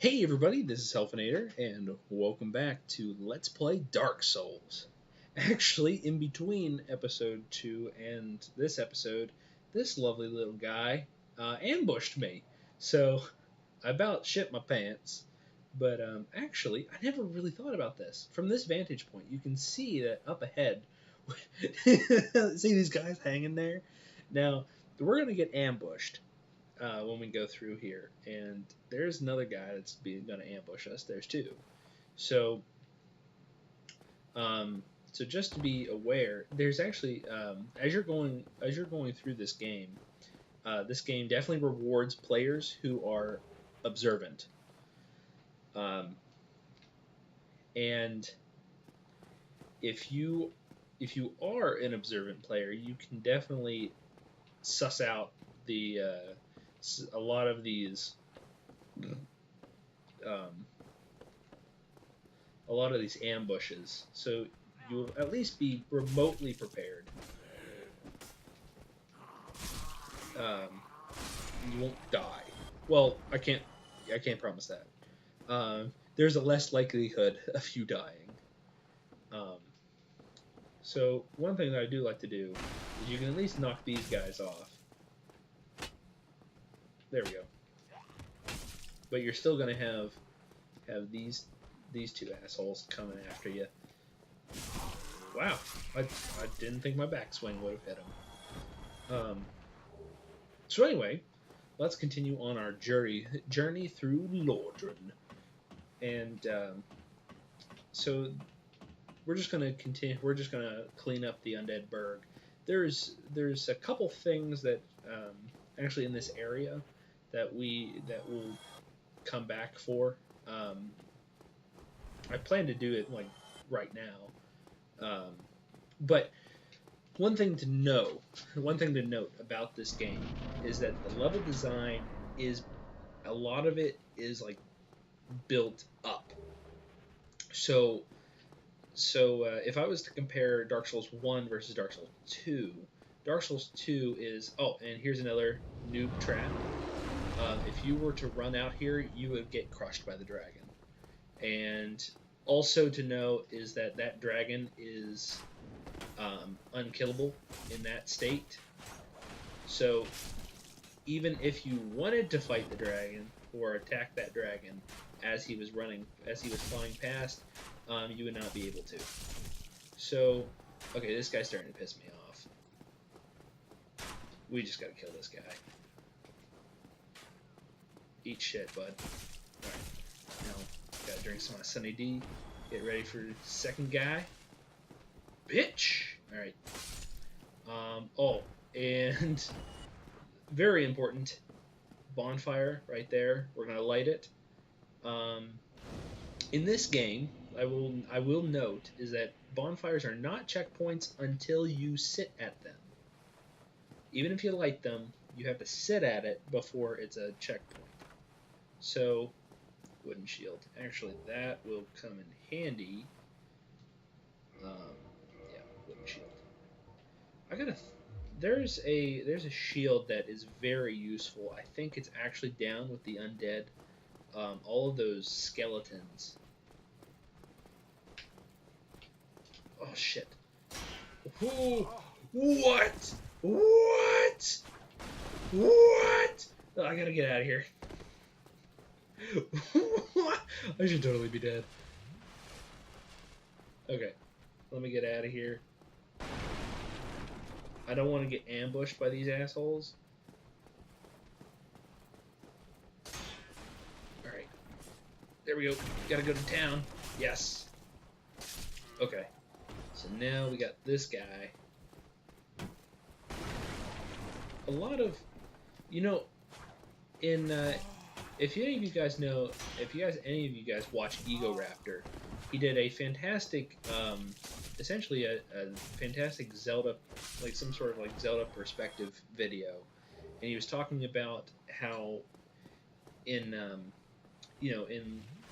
Hey everybody, this is Helfinator, and welcome back to Let's Play Dark Souls. Actually, in between episode 2 and this episode, this lovely little guy ambushed me. So, I about shit my pants. But actually, I never really thought about this. From this vantage point, you can see that up ahead, see these guys hanging there? Now, we're going to get ambushed when we go through here. And there's another guy that's going to ambush us. There's two. So, so just to be aware, there's actually as you're going through this game definitely rewards players who are observant. And if you are an observant player, you can definitely suss out the a lot of these um, ambushes, so you will at least be remotely prepared. You won't die. Well, I can't promise that. There's a less likelihood of you dying. So one thing that I do like to do is you can at least knock these guys off. There we go. But you're still gonna have these two assholes coming after you. Wow, I didn't think my backswing would have hit him. So anyway, let's continue on our journey through Lordran. And so we're just gonna continue. We're just gonna clean up the Undead Burg. There's a couple things that actually in this area that we'll come back for. I plan to do it like right now. But one thing to note about this game is that the level design is, a lot of it is like built up. So if I was to compare Dark Souls 1 versus Dark Souls 2, Dark Souls 2 is, oh, and here's another noob trap. If you were to run out here, you would get crushed by the dragon. And also to note is that dragon is unkillable in that state. So even if you wanted to fight the dragon or attack that dragon as he was flying past, you would not be able to. So, okay, this guy's starting to piss me off. We just gotta kill this guy. Eat shit, bud. Alright. Now, gotta drink some of my Sunny D. Get ready for the second guy. Bitch! Alright. Oh, and very important, bonfire right there. We're gonna light it. In this game, I will note is that bonfires are not checkpoints until you sit at them. Even if you light them, you have to sit at it before it's a checkpoint. So, wooden shield. Actually, that will come in handy. Yeah, wooden shield. There's a shield that is very useful. I think it's actually down with the undead. All of those skeletons. Oh shit! Ooh, what? What? What? Oh, I gotta get out of here. I should totally be dead. Okay, let me get out of here. I don't want to get ambushed by these assholes. Alright. There we go. Gotta go to town. Yes. Okay. So now we got this guy. A lot of, in if any of you guys watch Egoraptor, he did a fantastic, essentially a fantastic Zelda, like some sort of like Zelda perspective video, and he was talking about how in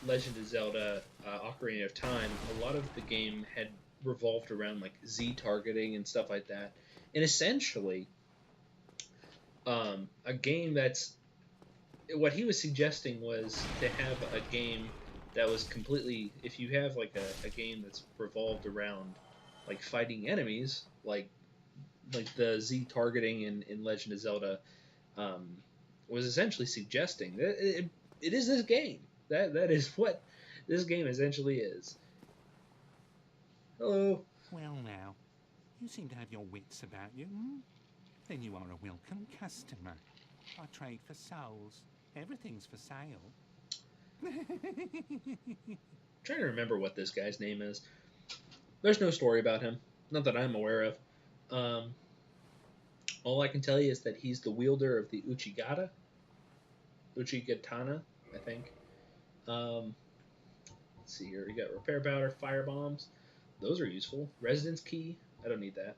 Legend of Zelda Ocarina of Time, a lot of the game had revolved around like Z targeting and stuff like that, and essentially a game that's what he was suggesting was to have a game that was completely. If you have like a game that's revolved around like fighting enemies, like the Z targeting in Legend of Zelda, um, was essentially suggesting that it is this game. That is what this game essentially is. Hello. Well now, you seem to have your wits about you, hmm? Then you are a welcome customer. I trade for souls. Everything's for sale. I'm trying to remember what this guy's name is. There's no story about him, not that I'm aware of. Um, all I can tell you is that he's the wielder of the Uchigatana, I think. Um, let's see here. We got repair powder, fire bombs. Those are useful. Residence key. I don't need that.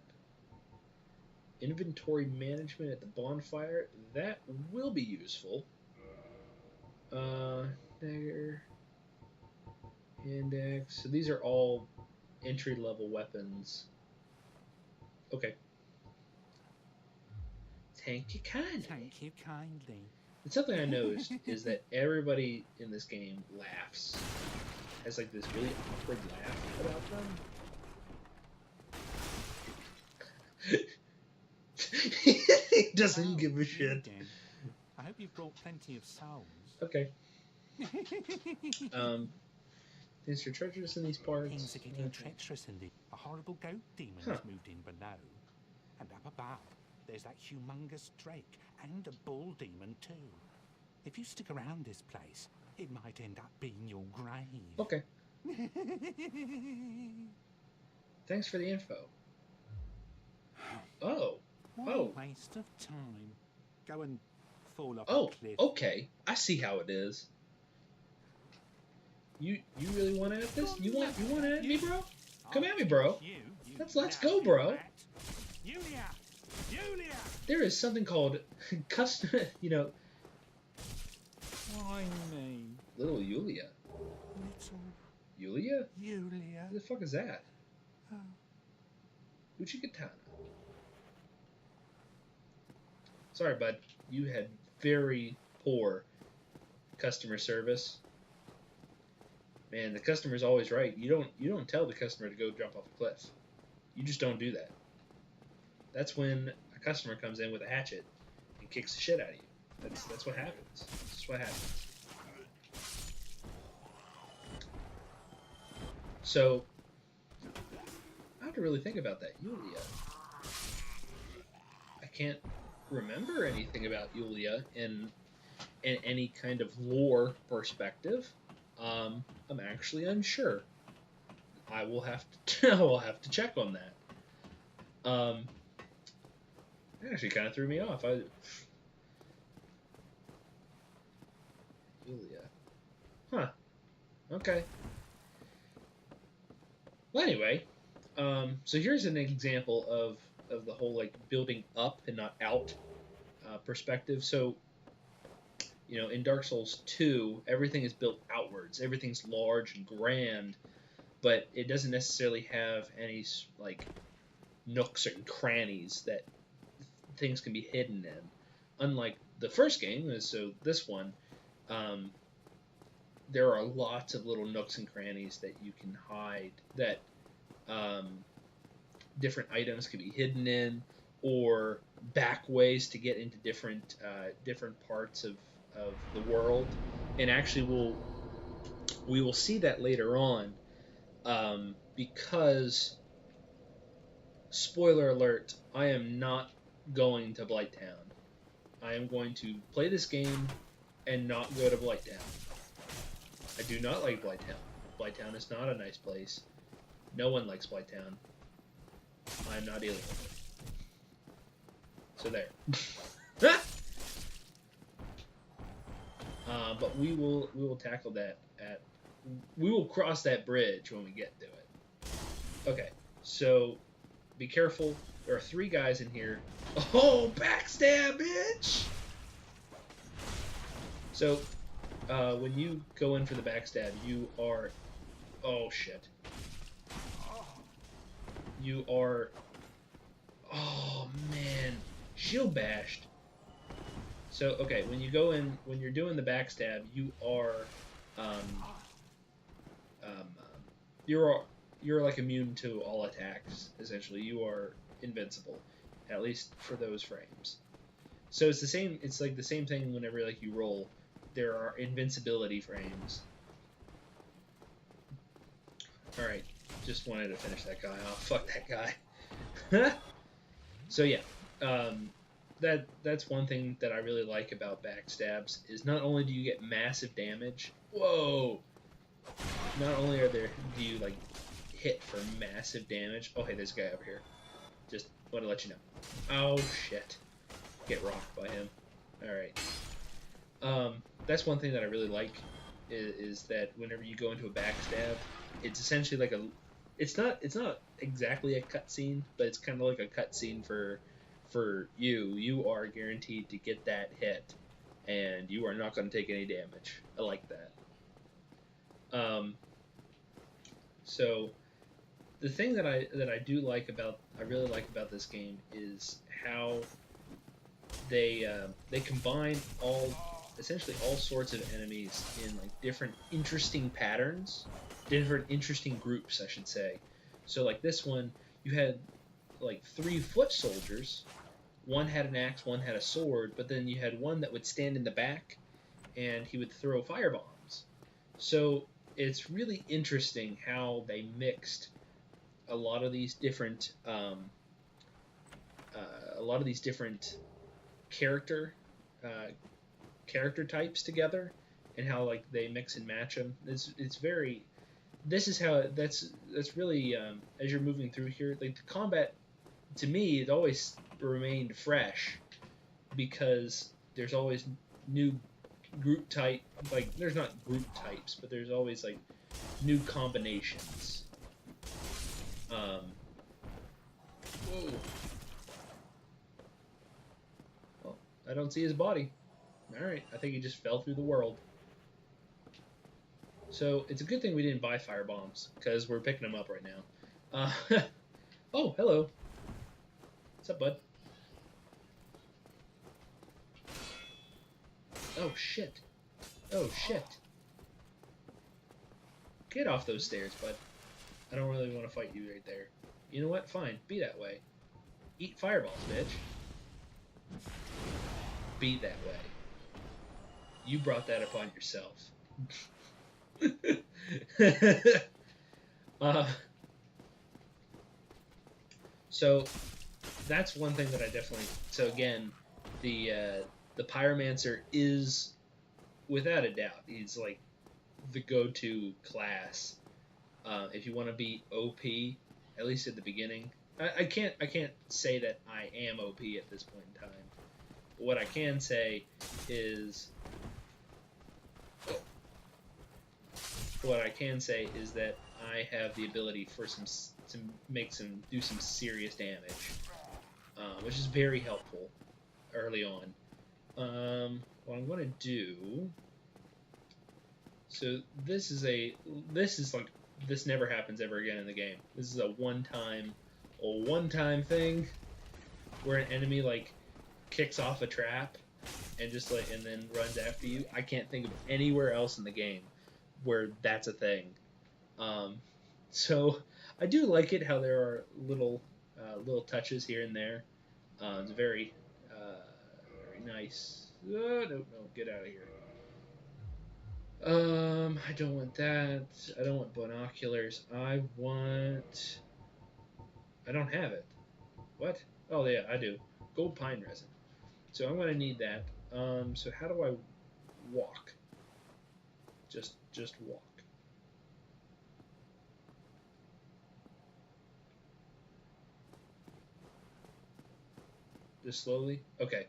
Inventory management at the bonfire. That will be useful. Dagger. Index. So these are all entry level weapons. Okay. Thank you kindly. Thank you kindly. And something I noticed is that everybody in this game laughs. Has like this really awkward laugh about them. He doesn't give a shit. Dan, I hope you've brought plenty of souls. Okay. Is your treacherous in these parts? Things are getting treacherous in the... A horrible goat demon has moved in below. And up above, there's that humongous drake and a bull demon too. If you stick around this place, it might end up being your grave. Okay. Thanks for the info. Oh. What a waste of time. Go and fall off a cliff. Okay. I see how it is. You really want to at this? You want to at me, bro? Come at me, bro. Let's go, bro. Yulia! There is something called custom. Why me? Little Yulia. Little Yulia? Yulia. Who the fuck is that? Oh. Uchigatana. Sorry, bud. You had very poor customer service. Man, the customer's always right. You don't tell the customer to go jump off a cliff. You just don't do that. That's when a customer comes in with a hatchet and kicks the shit out of you. That's what happens. That's what happens. So I have to really think about that. Yulia. I can't remember anything about Yulia in any kind of lore perspective. I'm actually unsure. I will have to check on that. It actually kind of threw me off. Yulia. Huh. Okay. Well, anyway, so here's an example of the whole like building up and not out perspective. So, in Dark Souls 2, everything is built outwards. Everything's large and grand, but it doesn't necessarily have any like nooks and crannies that things can be hidden in. Unlike the first game, so this one, there are lots of little nooks and crannies that you can hide, that different items can be hidden in, or back ways to get into different parts of the world. And actually we will see that later on, because, spoiler alert, I am not going to Blighttown. I am going to play this game and not go to Blighttown. I do not like Blighttown. Blighttown is not a nice place. No one likes Blighttown. I'm not dealing with it. So there. But we will tackle that we will cross that bridge when we get to it. Okay, so be careful. There are 3 guys in here. Oh, backstab, bitch! So, when you go in for the backstab, you are... Oh, shit. You are... Oh, man. Shield bashed. So okay, when you go in, when you're doing the backstab, you are, um, you're like immune to all attacks. Essentially, you are invincible, at least for those frames. So it's the same. It's like the same thing whenever like you roll. There are invincibility frames. All right, just wanted to finish that guy off. Fuck that guy. So yeah, that's one thing that I really like about backstabs is not only do you get massive damage. Whoa! Not only do you like hit for massive damage. Oh hey, there's a guy over here. Just want to let you know. Oh shit! Get rocked by him. All right. That's one thing that I really like is that whenever you go into a backstab, it's essentially like a. It's not exactly a cutscene, but it's kind of like a cutscene for you. You are guaranteed to get that hit, and you are not going to take any damage. I like that. So the thing that I really like about this game is how they combine essentially all sorts of enemies in like different interesting patterns, different interesting groups, I should say. So like this one, you had like 3 foot soldiers. One had an axe, one had a sword, but then you had one that would stand in the back, and he would throw firebombs. So it's really interesting how they mixed a lot of these different character uh, character types together, and how like they mix and match them. It's very. This is how that's really as you're moving through here. Like the combat, to me, it always remained fresh because there's always new group type. Like there's not group types, but there's always like new combinations. Whoa. Well, I don't see his body. Alright, I think he just fell through the world. So, it's a good thing we didn't buy fire bombs, because we're picking them up right now. Oh, hello. What's up, bud? Oh, shit. Oh, shit. Get off those stairs, bud. I don't really want to fight you right there. You know what? Fine. Be that way. Eat fireballs, bitch. Be that way. You brought that upon yourself. So that's one thing that I definitely. So again, the Pyromancer is, without a doubt, he's like the go-to class if you want to be OP, at least at the beginning. I can't say that I am OP at this point in time. But what I can say is that I have the ability for do some serious damage, which is very helpful early on. What I'm going to do. So this never happens ever again in the game. This is a one-time thing where an enemy like kicks off a trap and just like and then runs after you. I can't think of anywhere else in the game where that's a thing. So I do like it how there are little touches here and there. It's very nice. Oh, no, get out of here. I don't want that. I don't want binoculars. I don't have it. What? Oh yeah, I do. Gold pine resin. So I'm gonna need that. So how do I walk? Just walk. Just slowly? Okay.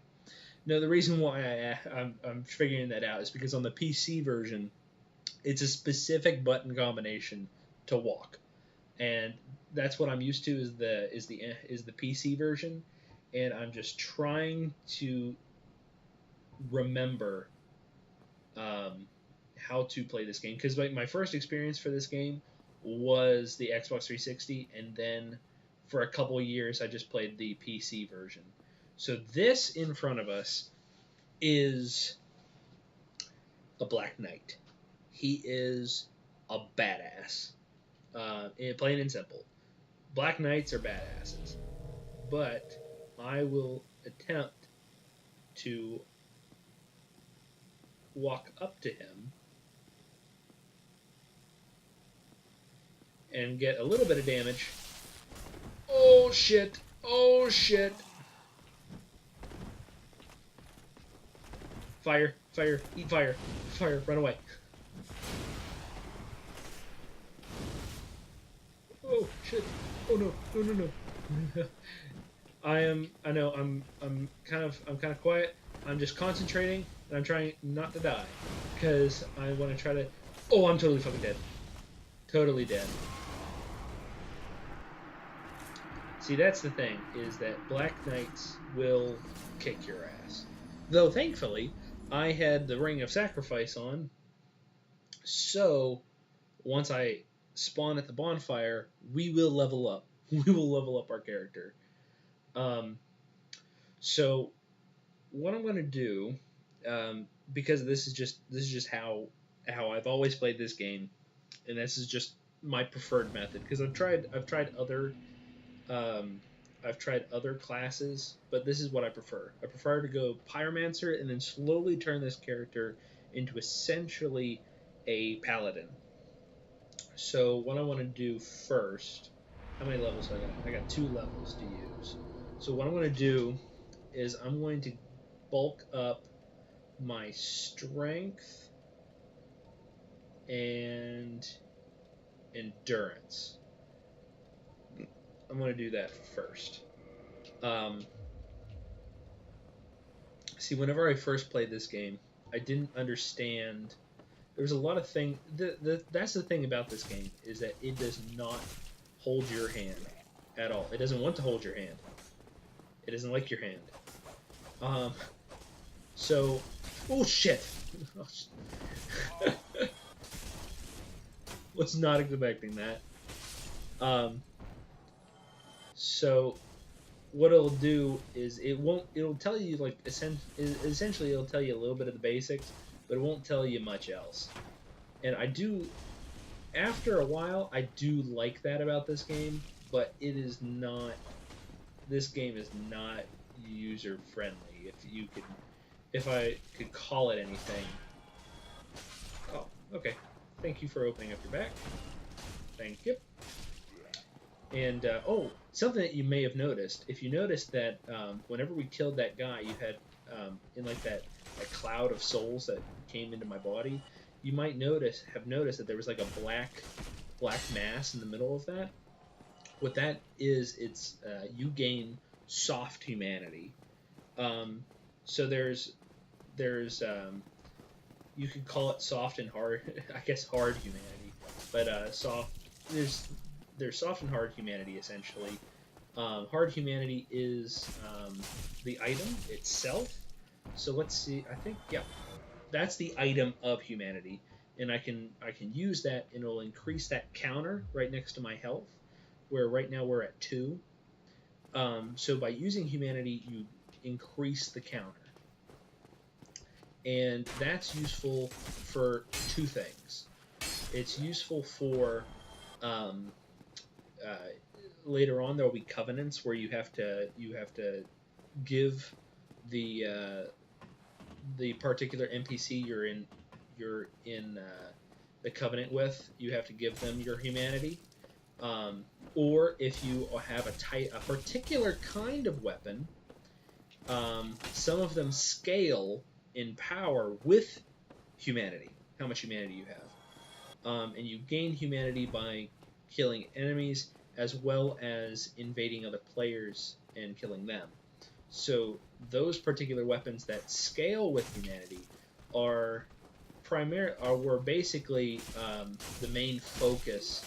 No, the reason why I'm figuring that out is because on the PC version, it's a specific button combination to walk, and that's what I'm used to is the PC version, and I'm just trying to remember how to play this game because my first experience for this game was the Xbox 360, and then for a couple years I just played the PC version. So this in front of us is a Black Knight. He is a badass. Plain and simple. Black Knights are badasses. But I will attempt to walk up to him and get a little bit of damage. Oh shit! Oh shit! Fire! Fire! Eat fire! Fire! Run away! Oh shit! Oh no! No! No! No! I know. I'm kind of quiet. I'm just concentrating, and I'm trying not to die, because I want to try to. Oh, I'm totally fucking dead. Totally dead. See, that's the thing, is that Black Knights will kick your ass. Though, thankfully, I had the Ring of Sacrifice on, so once I spawn at the bonfire, we will level up. We will level up our character. So what I'm going to do, because this is just how I've always played this game, and this is just my preferred method, because I've tried other classes, but this is what I prefer. I prefer to go Pyromancer and then slowly turn this character into essentially a paladin. So what I want to do first, how many levels do I got? I got 2 levels to use. So what I'm going to do is I'm going to bulk up my strength and endurance. I'm going to do that first. See, whenever I first played this game, I didn't understand. There was a lot of things. That's the thing about this game, is that it does not hold your hand at all. It doesn't want to hold your hand. It doesn't like your hand. So, oh shit! Was not expecting that. So what it'll do is it'll tell you, like, essentially it'll tell you a little bit of the basics, but it won't tell you much else. And after a while, I do like that about this game, but this game is not user friendly, if I could call it anything. Oh, okay. Thank you for opening up your back. Thank you. And, something that you may have noticed, if you noticed that whenever we killed that guy, you had, in like that cloud of souls that came into my body, you might have noticed that there was like a black mass in the middle of that. What that is, you gain soft humanity. So there's you could call it soft and hard, I guess hard humanity, but soft, there's soft and hard humanity, essentially. Hard humanity is the item itself. So let's see, I think, yeah, that's the item of humanity, and I can use that, and it'll increase that counter right next to my health, where right now we're at 2. So by using humanity, you increase the counter. And that's useful for 2 things. It's useful for later on there will be covenants where you have to give the particular NPC you're in the covenant with, you have to give them your humanity. Or if you have a particular kind of weapon, some of them scale in power with humanity, how much humanity you have. And you gain humanity by killing enemies as well as invading other players and killing them. So those particular weapons that scale with humanity were basically the main focus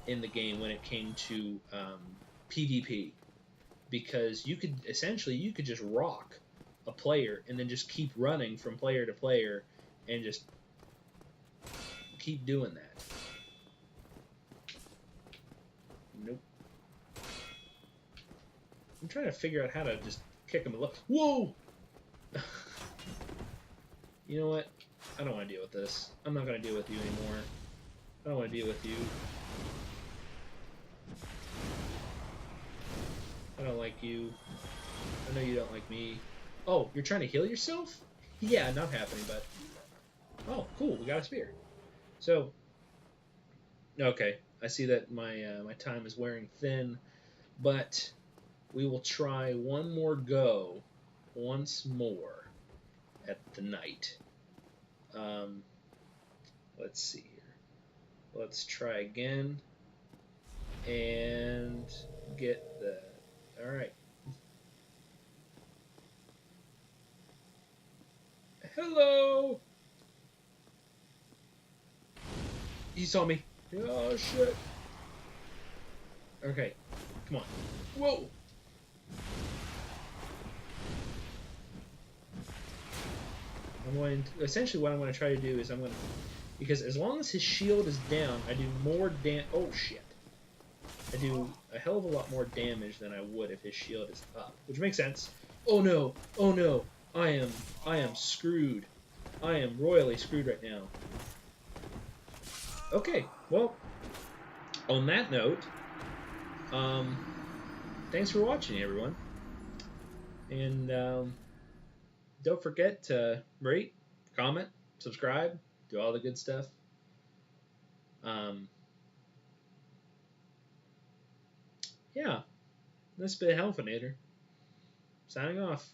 in the game when it came to PvP, because you could just rock a player and then just keep running from player to player and just keep doing that. Nope. I'm trying to figure out how to just kick him a little. Whoa! You know what? I don't want to deal with this. I'm not going to deal with you anymore. I don't want to deal with you. I don't like you. I know you don't like me. Oh, you're trying to heal yourself? Yeah, not happening, but... Oh, cool, we got a spear. So, okay, I see that my time is wearing thin, but we will try one more go once more at the knight. Let's see here. Let's try again and get the... Alright. Hello! He saw me. Oh, shit. Okay, come on. Whoa! I'm going to, essentially what I'm going to try to do is I'm going to, because as long as his shield is down, I do more oh shit. I do a hell of a lot more damage than I would if his shield is up, which makes sense. Oh no, I am screwed. I am royally screwed right now. Okay, well, on that note, thanks for watching, everyone. And don't forget to rate, comment, subscribe, do all the good stuff. Yeah, this has been Helfinator. Signing off.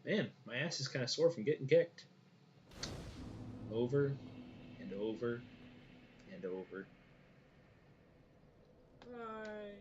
Man, my ass is kind of sore from getting kicked. Over and over and over. Bye.